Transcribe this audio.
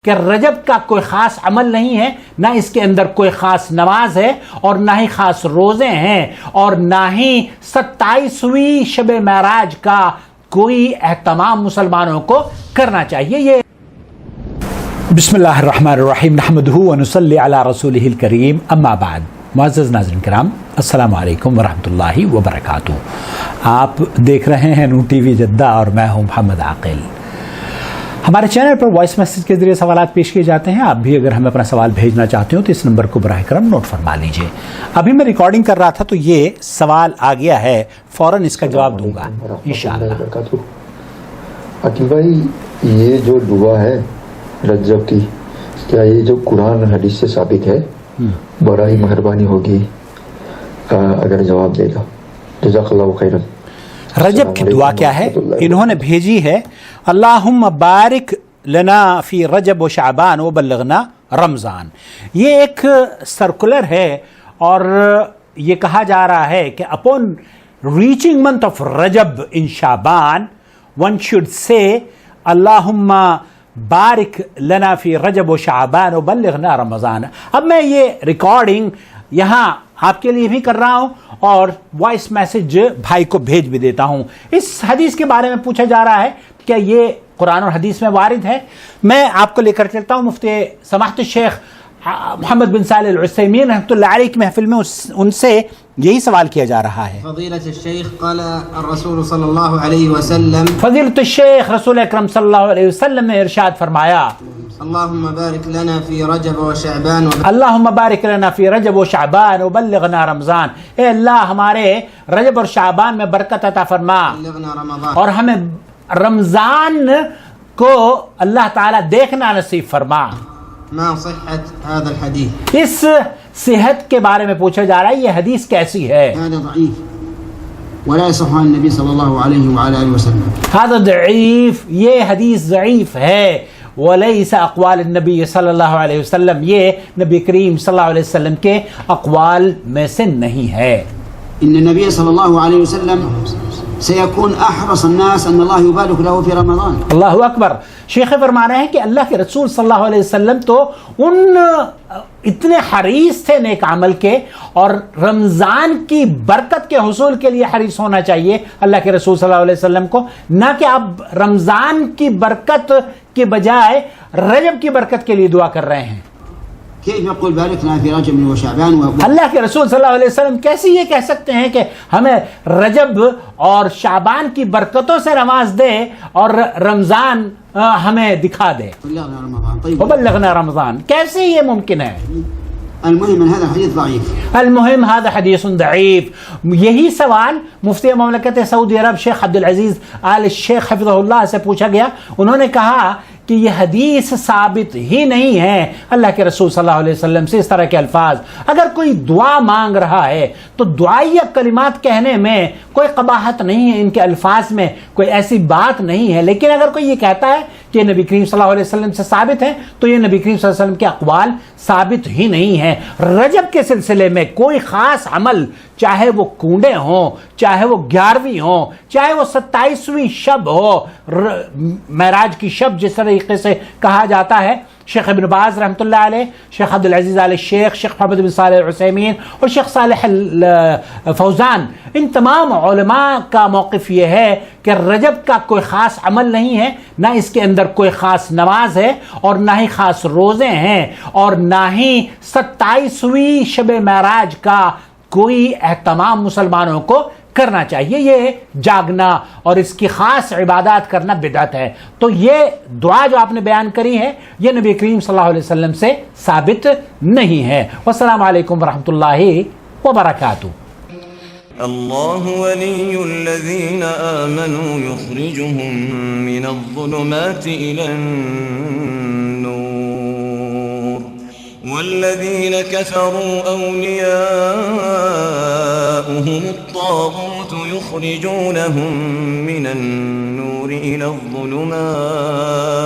کہ رجب کا کوئی خاص عمل نہیں ہے، نہ اس کے اندر کوئی خاص نماز ہے اور نہ ہی خاص روزے ہیں اور نہ ہی 27ویں شب معراج کا کوئی اہتمام مسلمانوں کو کرنا چاہیے۔ یہ بسم اللہ الرحمن الرحیم نحمدہ ونصلی علی رسولہ الکریم، اما بعد۔ معزز ناظرین کرام، السلام علیکم ورحمۃ اللہ وبرکاتہ۔ آپ دیکھ رہے ہیں نور ٹی وی جدہ اور میں ہوں محمد عاقل۔ ہمارے چینل پر وائس میسج کے ذریعے سوالات پیش کیے جاتے ہیں۔ آپ بھی اگر ہمیں اپنا سوال بھیجنا چاہتے ہو تو اس نمبر کو براہ کرم نوٹ فرما لیجئے۔ ابھی میں ریکارڈنگ کر رہا تھا تو یہ سوال آ گیا ہے، فوراً اس کا جواب دوں گا انشاءاللہ۔ عاقل بھائی، یہ جو دعا ہے رجب کی، کیا یہ جو قرآن حدیث سے ثابت ہے؟ بڑا ہی مہربانی ہوگی اگر جواب دے گا، جزاک اللہ خیرا۔ رجب کی دعا کیا ہے؟ انہوں نے بھیجی ہے، اللہم بارک لنا فی رجب و شعبان و بلغنا رمضان۔ یہ ایک سرکولر ہے اور یہ کہا جا رہا ہے کہ upon reaching month of Rajab and Shaban one should say اللہم بارک لنا فی رجب و شعبان و بلغنا رمضان۔ اب میں یہ ریکارڈنگ یہاں آپ کے لیے بھی کر رہا ہوں اور وائس میسج بھائی کو بھیج بھی دیتا ہوں۔ اس حدیث کے بارے میں پوچھا جا رہا ہے کہ یہ قرآن اور حدیث میں وارد ہے۔ میں آپ کو لے کر چلتا ہوں مفتی سماحت الشیخ محمد بن صالح العثیمین رحمۃ اللہ علیہ کی محفل میں ان سے یہی سوال کیا جا رہا ہے۔ فضیلۃ الشیخ قال الرسول صلی اللہ علیہ وسلم، فضیلۃ الشیخ رسول اکرم صلی اللہ علیہ وسلم نے ارشاد فرمایا، اللہم بارک لنا فی رجب و شعبان اللہم بارک لنا فی رجب و شعبان و بلغنا رمضان۔ اے اللہ ہمارے رجب اور شعبان میں برکت عطا فرما بلغنا رمضان، اور ہمیں رمضان کو اللہ تعالیٰ دیکھنا نصیب فرما۔ ما صحت هذا الحدیث، اس صحت کے بارے میں پوچھا جا رہا ہے یہ حدیث کیسی ہے؟ هذا ضعیف ولا يصح عن النبي صلی اللہ علیہ وعلى آلہ وسلم، هذا ضعیف، یہ حدیث ضعیف ہے۔ ولیس اقوال النبی صلی اللہ علیہ وسلم، یہ نبی کریم صلی اللہ علیہ وسلم کے اقوال میں سے نہیں ہے۔ ان النبي صلی اللہ علیہ وسلم سيكون احرص الناس ان الله يبارك له في رمضان۔ اللہ اکبر۔ شیخ فرما رہے ہیں کہ اللہ کے رسول صلی اللہ علیہ وسلم تو ان اتنے حریص تھے نیک عمل کے، اور رمضان کی برکت کے حصول کے لیے حریص ہونا چاہیے اللہ کے رسول صلی اللہ علیہ وسلم کو، نہ کہ اب رمضان کی برکت کے بجائے رجب کی برکت کے لیے دعا کر رہے ہیں۔ كيف يقول بارك لنا في رجب وشعبان ويقول اللہ کے رسول صلی اللہ علیہ وسلم کیسے یہ کہہ سکتے ہیں کہ ہمیں رجب اور شعبان کی برکتوں سے نواز دے اور رمضان ہمیں دکھا دے؟ بلغنا رمضان، طيب وبلغنا رمضان، کیسے یہ ممکن ہے؟ المهم ان هذا الحديث ضعيف، المهم هذا حدیث ضعیف۔ یہی سوال مفتی مملکت سعودی عرب شیخ عبدالعزیز آل شیخ حفظہ اللہ سے پوچھا گیا۔ انہوں نے کہا کہ یہ حدیث ثابت ہی نہیں ہے اللہ کے رسول صلی اللہ علیہ وسلم سے اس طرح کے الفاظ۔ اگر کوئی دعا مانگ رہا ہے تو دعائیہ کلمات کہنے میں کوئی قباحت نہیں ہے، ان کے الفاظ میں کوئی ایسی بات نہیں ہے، لیکن اگر کوئی یہ کہتا ہے کہ نبی کریم صلی اللہ علیہ وسلم سے ثابت ہے تو یہ نبی کریم صلی اللہ علیہ وسلم کے اقوال ثابت ہی نہیں ہیں۔ رجب کے سلسلے میں کوئی خاص عمل، چاہے وہ کونڈے ہوں، چاہے وہ 11ویں ہوں، چاہے وہ 27ویں شب ہو، معراج کی شب جس طریقے سے کہا جاتا ہے، شیخ ابن باز رحمۃ اللہ علیہ، شیخ عبدالعزیز آل شیخ، شیخ محمد بن صالح العثیمین اور شیخ صالح فوزان، ان تمام علماء کا موقف یہ ہے کہ رجب کا کوئی خاص عمل نہیں ہے، نہ اس کے اندر کوئی خاص نماز ہے اور نہ ہی خاص روزے ہیں اور نہ ہی 27ویں شب معراج کا کوئی اہتمام مسلمانوں کو کرنا چاہیے۔ یہ جاگنا اور اس کی خاص عبادات کرنا بدعت ہے۔ تو یہ دعا جو آپ نے بیان کری ہے یہ نبی کریم صلی اللہ علیہ وسلم سے ثابت نہیں ہے۔ والسلام علیکم ورحمۃ اللہ وبرکاتہ۔ اللہ ولی الذین آمنوا یخرجهم من الظلمات إلى النور والذین كفروا أولیاؤهم الطاغوت یخرجونهم من النور إلى الظلمات